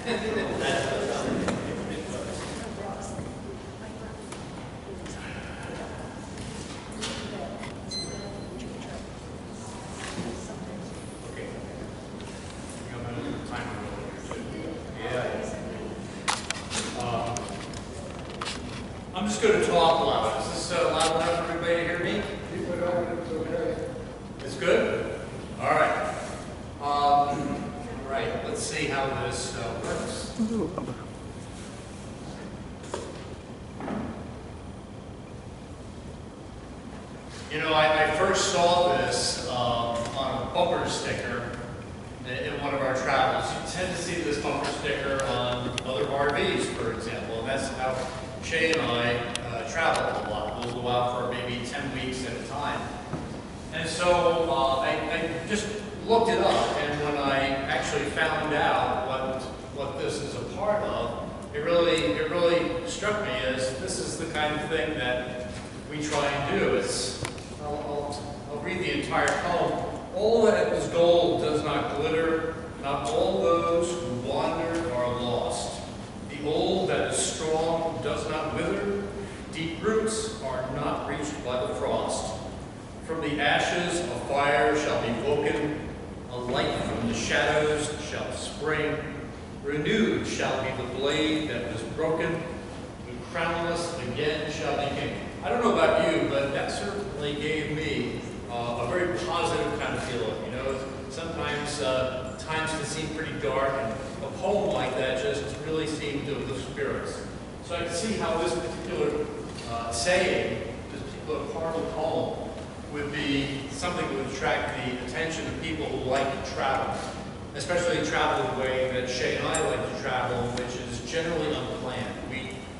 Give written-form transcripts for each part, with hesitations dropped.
I'm just going to talk loud. Is this loud enough for everybody to hear me? It's good? All right. Right, let's see how this works. You know, I first saw this on a bumper sticker in one of our travels. You tend to see this bumper sticker on other RVs, for example, and that's how Shae and I travel a lot. We'll go out for maybe 10 weeks at a time. And so I just looked it up, and when I actually found out what this is a part of, it really struck me as this is the kind of thing that we try and do. I'll read the entire poem. All that is gold does not glitter, not all those who wander are lost. The old that is strong does not wither, deep roots are not reached by the frost. From the ashes a fire shall be woken, a light from the shadows shall spring. Renewed shall be the blade that was broken, the crownless again shall be king. I don't know about you, but that certainly gave me a very positive kind of feeling. You know, sometimes times can seem pretty dark, and a poem like that just really seemed to lift spirits. So I can see how this particular saying, this particular part of the poem, would be something that would attract the attention of people who like to travel, especially travel the way that Shae and I like to travel, which is generally unplanned.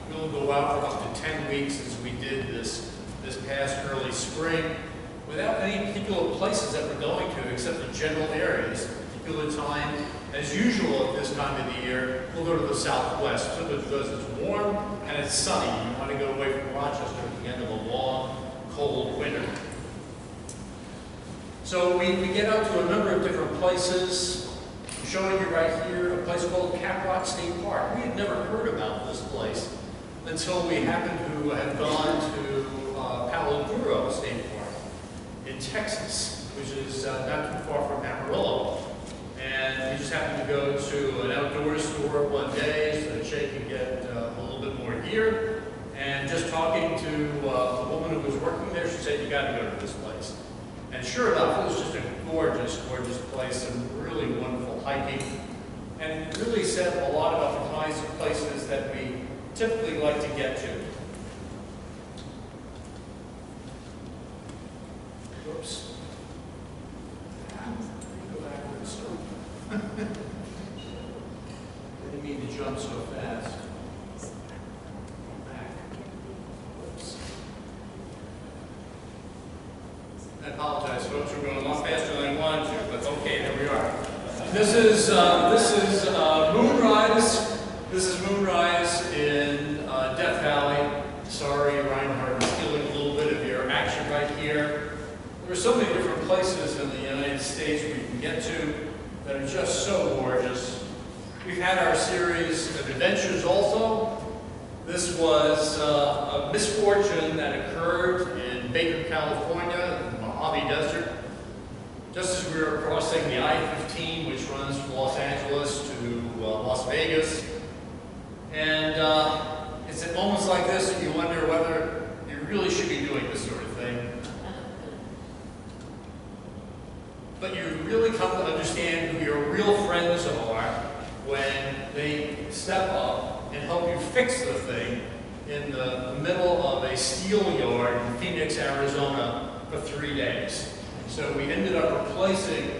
We'll go out for up to 10 weeks, as we did this past early spring, without any particular places that we're going to, except the general areas. Particular time, as usual at this time of the year, we'll go to the southwest, simply because it's warm and it's sunny. You want to go away from Rochester at the end of a long, cold winter. So we get out to a number of different places. I'm showing you right here a place called Caprock State Park. We had never heard about this place until we happened to have gone to Palo Duro State Park in Texas, which is not too far from Amarillo. And we just happened to go to an outdoor store one day so that Shae could get a little bit more gear. And just talking to the woman who was working there, she said, you got to go to this place. And sure enough, it was just a gorgeous, gorgeous place, and really wonderful hiking. And it really said a lot about the kinds of places that we typically like to get to. Whoops. Go backwards. Didn't mean to jump so fast. Back. Whoops. I apologize, folks. We're going a lot faster than I wanted to, but okay, there we are. This is Moonrise. This is Moonrise in Death Valley. Sorry, Reinhardt, I'm stealing a little bit of your action right here. There are so many different places in the United States we can get to that are just so gorgeous. We've had our series of adventures also. This was a misfortune that occurred in Baker, California, in the Mojave Desert. Just as we were crossing the I-15, which runs from Los Angeles to Las Vegas. And it's at moments like this that you wonder whether you really should be doing this sort of thing. But you really come to understand who your real friends are when they step up and help you fix the thing in the middle of a steel yard in Phoenix, Arizona for 3 days. So we ended up replacing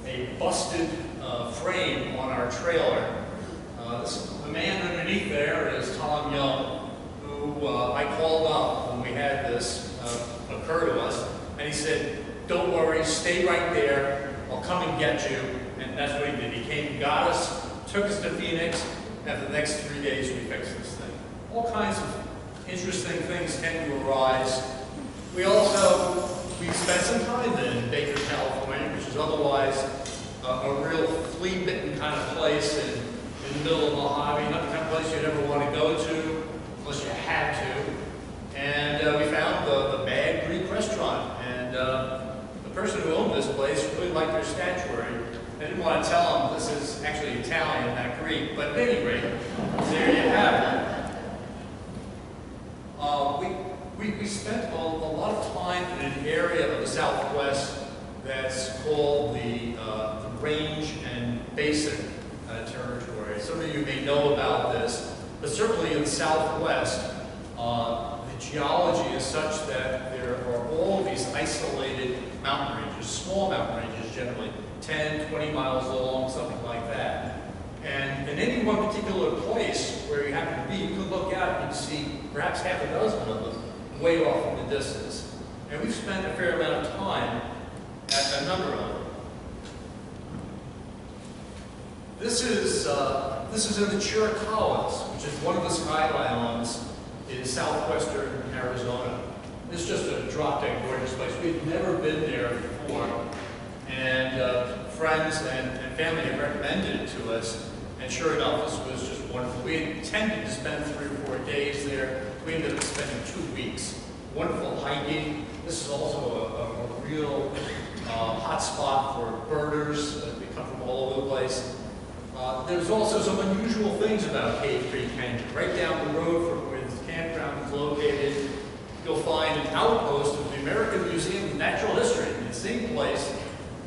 a busted frame on our trailer. The man underneath there is Tom Young, who I called up when we had this occur to us, and he said, don't worry, stay right there, I'll come and get you. And that's what he did. He came and got us, took us to Phoenix, and for the next 3 days we fixed this thing. All kinds of interesting things tend to arise. We spent some time in Baker, California, which is otherwise a real flea-bitten kind of place in in the middle of Mojave, not the kind of place you'd ever want to go to, unless you had to. And we found the Bad Greek restaurant. And the person who owned this place really liked their statuary. I didn't want to tell him this is actually Italian, not Greek, but at any rate, there you have it. We spent a lot of time in an area of the Southwest that's called the Range and Basin territory. Some of you may know about this, but certainly in the Southwest, the geology is such that there are all of these isolated mountain ranges, small mountain ranges generally, 10, 20 miles long, something like that. And in any one particular place where you happen to be, you can look out and you can see perhaps half a dozen of them way off in the distance. And we've spent a fair amount of time at a number of them. This is in the Chiricahuas, which is one of the skyline islands in southwestern Arizona. It's just a drop-dead gorgeous place. We've never been there before, and friends and family have recommended it to us. And sure enough, this was just wonderful. We intended to spend 3 or 4 days there. We ended up spending 2 weeks. Wonderful hiking. This is also a real hot spot for birders. They come from all over the place. There's also some unusual things about Cave Creek Canyon. Right down the road from where this campground is located, you'll find an outpost of the American Museum of Natural History. The same place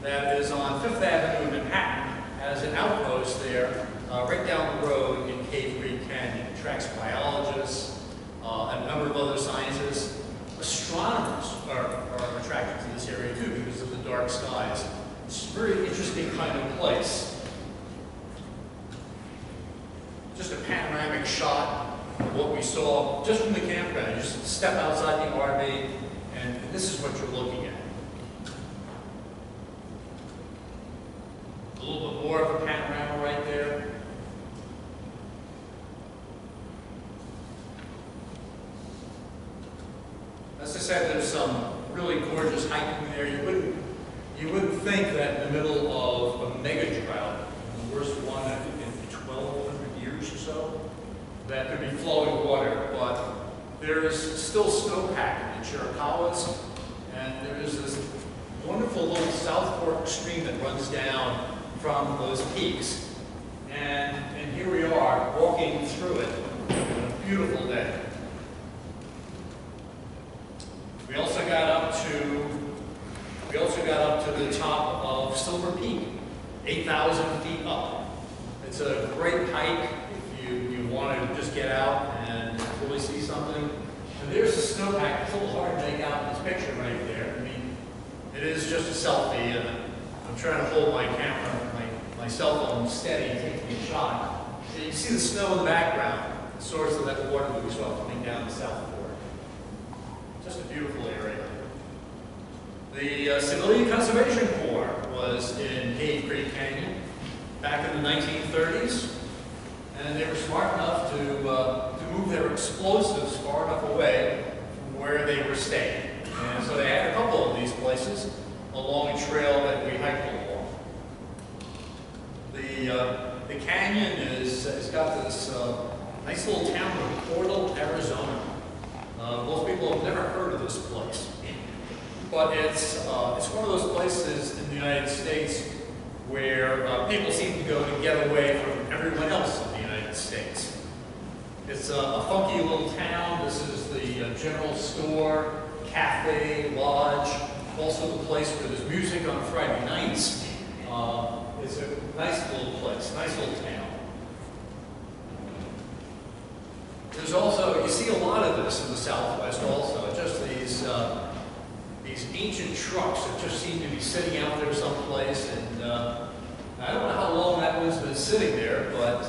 that is on 5th Avenue in Manhattan has an outpost there right down the road in Cave Creek Canyon. It attracts biologists, a number of other scientists. Astronomers are attracted to this area too because of the dark skies. It's a very interesting kind of place. Just a panoramic shot of what we saw just from the campground. You just step outside the RV and this is what you're looking at. A little bit more of a panorama right there. As I said, there's some really gorgeous hiking there. You wouldn't think that in the middle of a mega drought, the worst one I think in 1,200 years or so, that there'd be flowing water, but there's still snowpack in the Chiricahuas, and there's this wonderful little South Fork stream that runs down from those peaks. And here we are walking through it on a beautiful day. We also got up to the top of Silver Peak, 8,000 feet up. It's a great hike if you want to just get out and really see something. And there's the snowpack. It's a little hard to make out in this picture right there. I mean, it is just a selfie, and I'm trying to hold my camera, my cell phone steady and taking a shot. And you can see the snow in the background, the source of that water that we saw coming down the South Fork. Just a beautiful area. The Civilian Conservation Corps was in Cave Creek Canyon back in the 1930s, and they were smart enough to move their explosives far enough away from where they were staying. And so they had a couple of these places along a trail that we hiked along. The canyon has got this nice little town of Portal, Arizona. Most people have never heard of this place, but it's one of those places in the United States where people seem to go to get away from everyone else in the United States. It's a funky little town. This is the general store, cafe, lodge, also the place where there's music on Friday nights. It's a nice little place, nice little town. There's also, you see a lot of this in the Southwest also, just these ancient trucks that just seem to be sitting out there someplace, and I don't know how long that one's been sitting there, but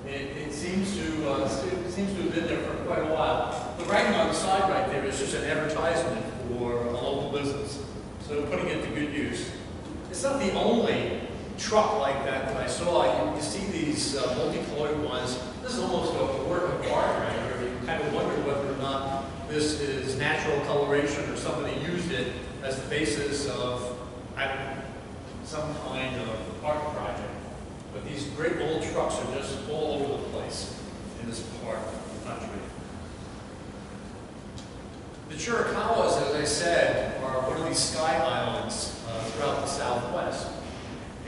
it seems to have been there for quite a while. The writing on the side right there is just an advertisement for a local business, so putting it to good use. It's not the only truck like that I saw. You see these multicolored ones. This is almost a work of art right here. You kind of wonder whether or not this is natural coloration or somebody used it as the basis of, I don't know, some kind of art project. But these great old trucks are just all over the place in this part of the country. The Chiricahuas, as I said, are one of these sky islands throughout the Southwest.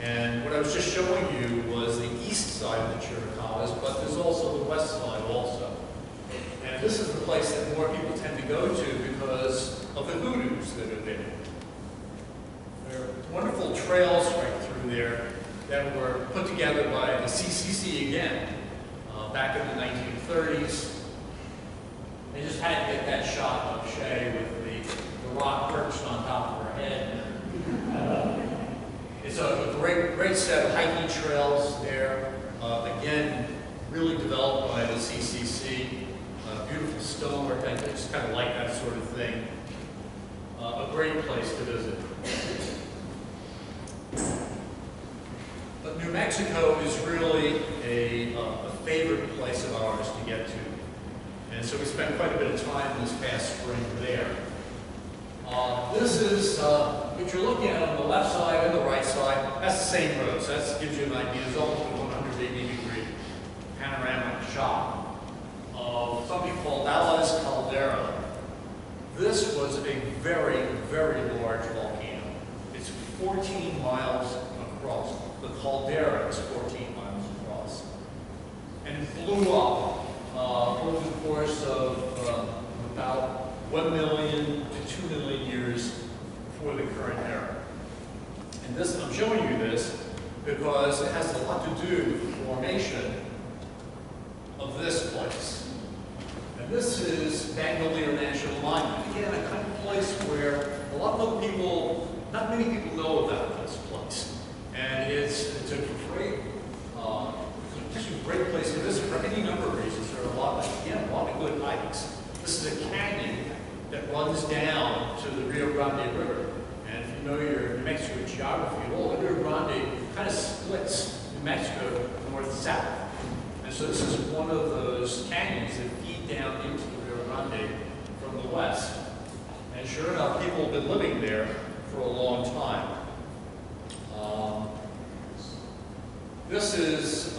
And what I was just showing you was the east side of the Chiricahuas, but there's also the west side also. And this is the place that more people tend to go to because of the hoodoos that are there. There are wonderful trails right through there that were put together by the CCC again back in the 1930s. They just had to get that shot of Shae with the rock perched on top of her head. It's a great set of hiking trails there. Again, really developed by the CCC. Beautiful stonework. I just kind of like that sort of thing. A great place to visit. But New Mexico is really a favorite place of ours to get to. And so we spent quite a bit of time this past spring there. This is what you're looking at on the left side and the right side. That's the same road, so that gives you an idea. It's almost a 180-degree panoramic shot of something called Valles Caldera. This was a very, very large volcano. It's 14 miles across. The caldera is 14 miles across. And it blew up over the course of about 1 million to 2 million years before the current era. And this, I'm showing you this because it has a lot to do with the formation of this place. And this is Bandelier National Monument. Again, a kind of place where a lot of other people, not many people know about this place. And it's a great, just a great place to visit for any number of reasons. There are a lot of good hikes. This is a canyon that runs down to the Rio Grande River. And if you know your New Mexico geography at all, the Rio Grande kind of splits New Mexico north-south. And so this is one of those canyons that feed down into the Rio Grande from the west. And sure enough, people have been living there for a long time. This is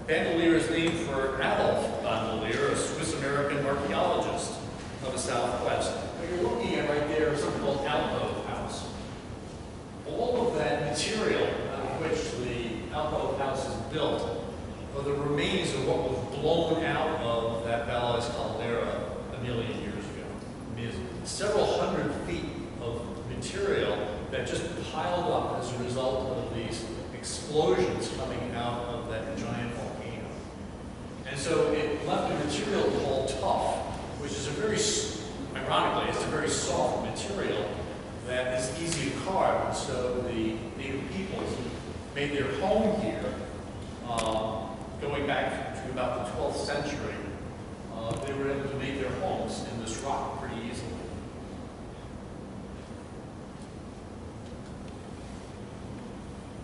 Bandelier is named for Adolf Bandelier, a Swiss-American archaeologist of the Southwest. What you're looking at right there is something called alcove house. All of that material out of which the alcove house is built are the remains of what was blown out of that Valles Caldera a million years ago. I mean, it's several hundred feet of material that just piled up as a result of these explosions coming out of that giant volcano. And so it left a material called tuff, which is a very, ironically, it's a very soft material that is easy to carve. And so the native peoples made their home here, going back to about the 12th century. They were able to make their homes in this rock pretty easily.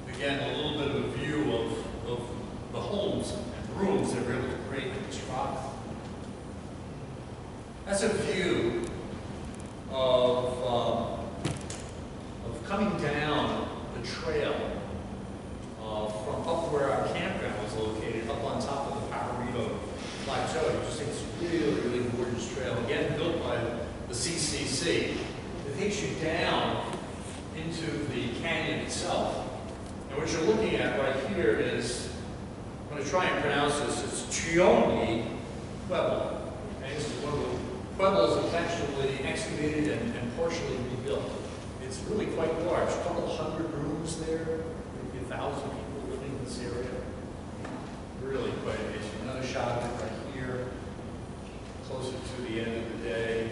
Again, a little bit of a view of the homes and rooms that were able to create in this rock. That's a view of coming down the trail from up where our campground was located, up on top of the Pajarito Plateau. You just think it's a really, really gorgeous trail. Again, built by the CCC. It takes you down into the canyon itself. And what you're looking at right here is, I'm going to try and pronounce this, it's Chioni Pueblo. Okay, this is one of the pueblos that's actually excavated and partially rebuilt. It's really quite large, a couple hundred rooms there, maybe 1,000 people living in this area. Really quite amazing. Another shot of it right here, closer to the end of the day.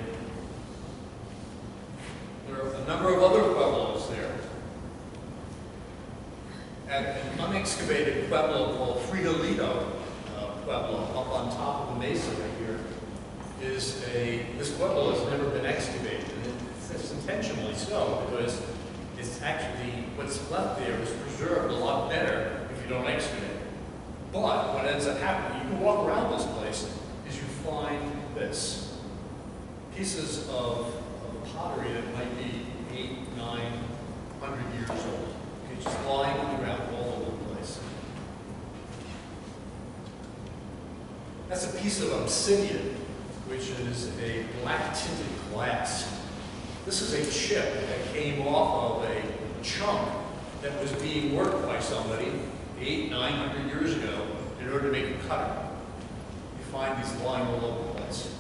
There are a number of other pueblos there. At an unexcavated pueblo called Frijolito Pueblo, up on top of the mesa right here, is this pueblo has never been excavated. And it's intentionally so, because it's actually, what's left there is preserved a lot better if you don't excavate. But what ends up happening, you can walk around this place, is you find this. Pieces of pottery that might be 800, 900 years old. It's just lying on the ground all over the place. That's a piece of obsidian, which is a black tinted glass. This is a chip that came off of a chunk that was being worked by somebody 800–900 years ago in order to make a cutter. You find these lying all over the place.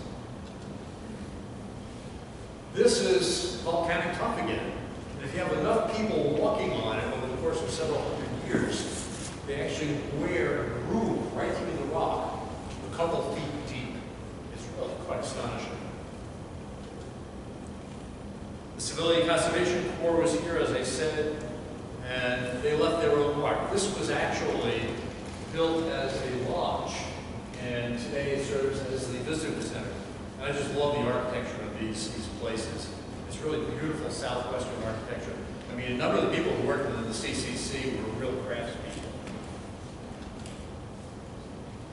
This is volcanic tuff again. And if you have enough people walking on it over the course of several hundred years, they actually wear a groove right through the rock, a couple feet deep. It's really quite astonishing. The Civilian Conservation Corps was here, as I said, and they left their own mark. This was actually built as a lodge, and today it serves as the visitor center. And I just love the architecture of these places. It's really beautiful southwestern architecture. I mean, a number of the people who worked within the CCC were real craftspeople.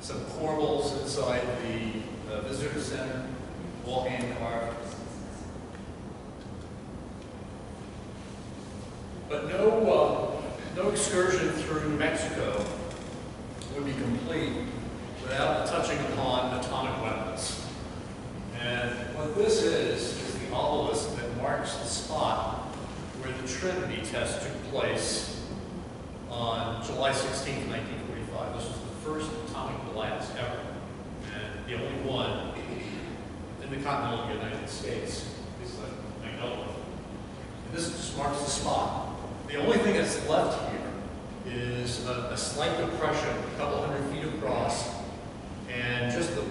Some corbels inside the visitor center, wall-hand carved. But no excursion through New Mexico would be complete without touching upon atomic weapons. And what this is the obelisk that marks the spot where the Trinity test took place on July 16, 1945. This was the first atomic blast ever, and the only one in the continental United States, at least I know of. And this just marks the spot. The only thing that's left here is a slight depression, a couple hundred feet across, and just the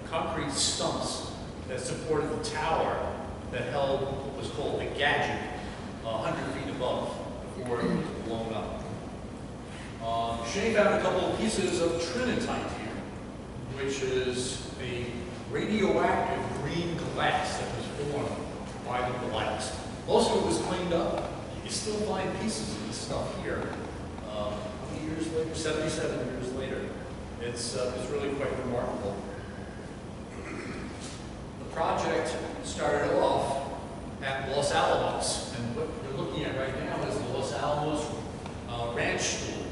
concrete stumps that supported the tower that held what was called the gadget 100 feet above before it was blown up. Shae found a couple of pieces of trinitite here, which is a radioactive green glass that was formed by the blast. Most of it was cleaned up. You still find pieces of this stuff here. How many years later? 77 years later. It's really quite remarkable. The project started off at Los Alamos, and what you're looking at right now is the Los Alamos Ranch School,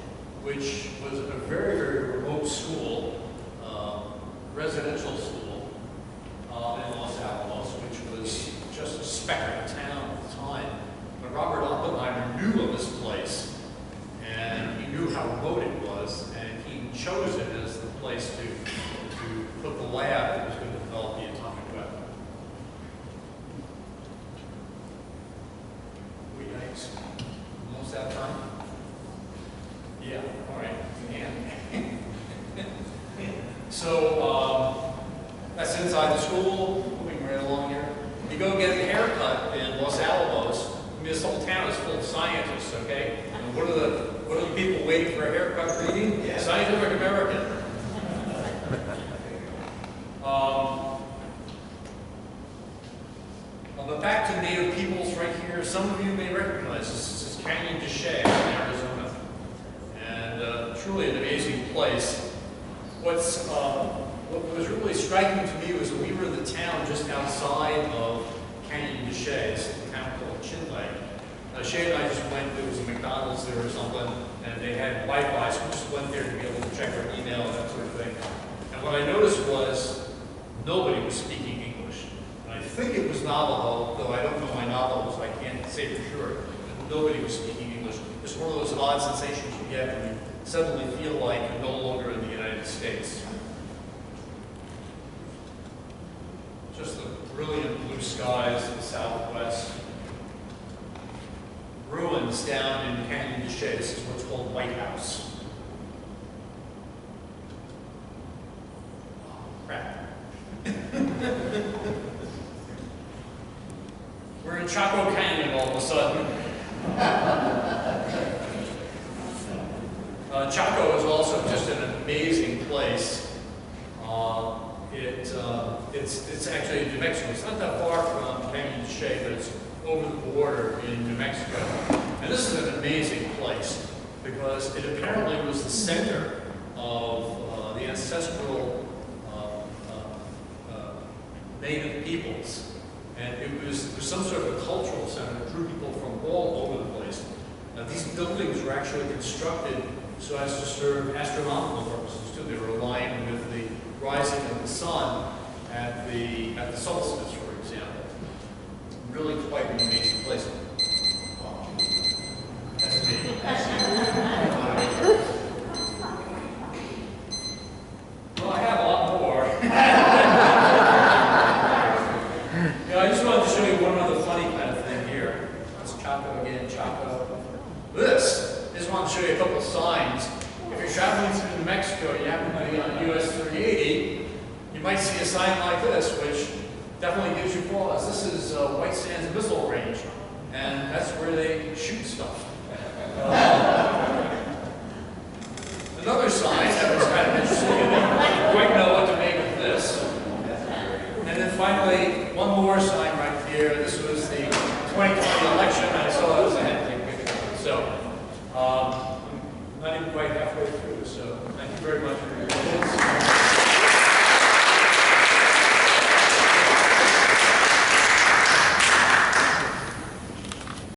which was a very, very remote school, residential school in Los Alamos, which was just a speck of a town at the time. But Robert Oppenheimer knew of this place, and he knew how remote it was, and he chose it as the place to put the lab that was going to develop the atomic weapon. Yikes. Almost out of time? Yeah, all right. So that's inside the school. Moving right along here. You go get a haircut in Los Alamos. I mean, this whole town is full of scientists, okay? And what are the people waiting for a haircut reading? Yeah. Scientific American. But back to native peoples right here. Some of you may recognize this. This is Canyon de Shae in Arizona. And truly an amazing place. What was really striking to me was that we were in the town just outside of Canyon de Shae. It's a town called Chinle. Shae and I just went, there was a McDonald's there or something, and they had Wi-Fi, so we just went there to be able to check our email and that sort of thing. And what I noticed was nobody was speaking English. And I think it was Navajo, though I don't know my Navajo, so I can't say for sure. But nobody was speaking English. It's one of those odd sensations you get when you suddenly feel like you're no longer in the United States. Just the brilliant blue skies in the southwest. Ruins down in Canyon de Shae. This is what's called White House. Oh, crap. We're in Chaco Canyon all of a sudden. Chaco is also just an amazing place. It's actually in New Mexico. It's not that far from Canyon de Shae, but it's over the border in New Mexico. And this is an amazing place because it apparently was the center of the ancestral native peoples. And it was some sort of a cultural center that drew people from all over the place. Now, these buildings were actually constructed so as to serve astronomical purposes too. They were aligned with the rising of the sun at the solstice, for example. Really quite an amazing place. That's me. Well, I have a lot more. I just wanted to show you one other funny kind of thing here. That's Chaco again, Chaco. This. I just wanted to show you a couple of signs. If you're traveling through New Mexico and you happen to be on US 380, you might see a sign like this, which definitely gives you pause. This is White Sands Missile Range, and that's where they shoot stuff. Another sign that was kind of interesting, and I didn't quite know what to make of this. And then finally, one more sign right here. This was the 2020 election, and I saw it was a head take picture. So, I'm not even quite halfway through, so thank you very much.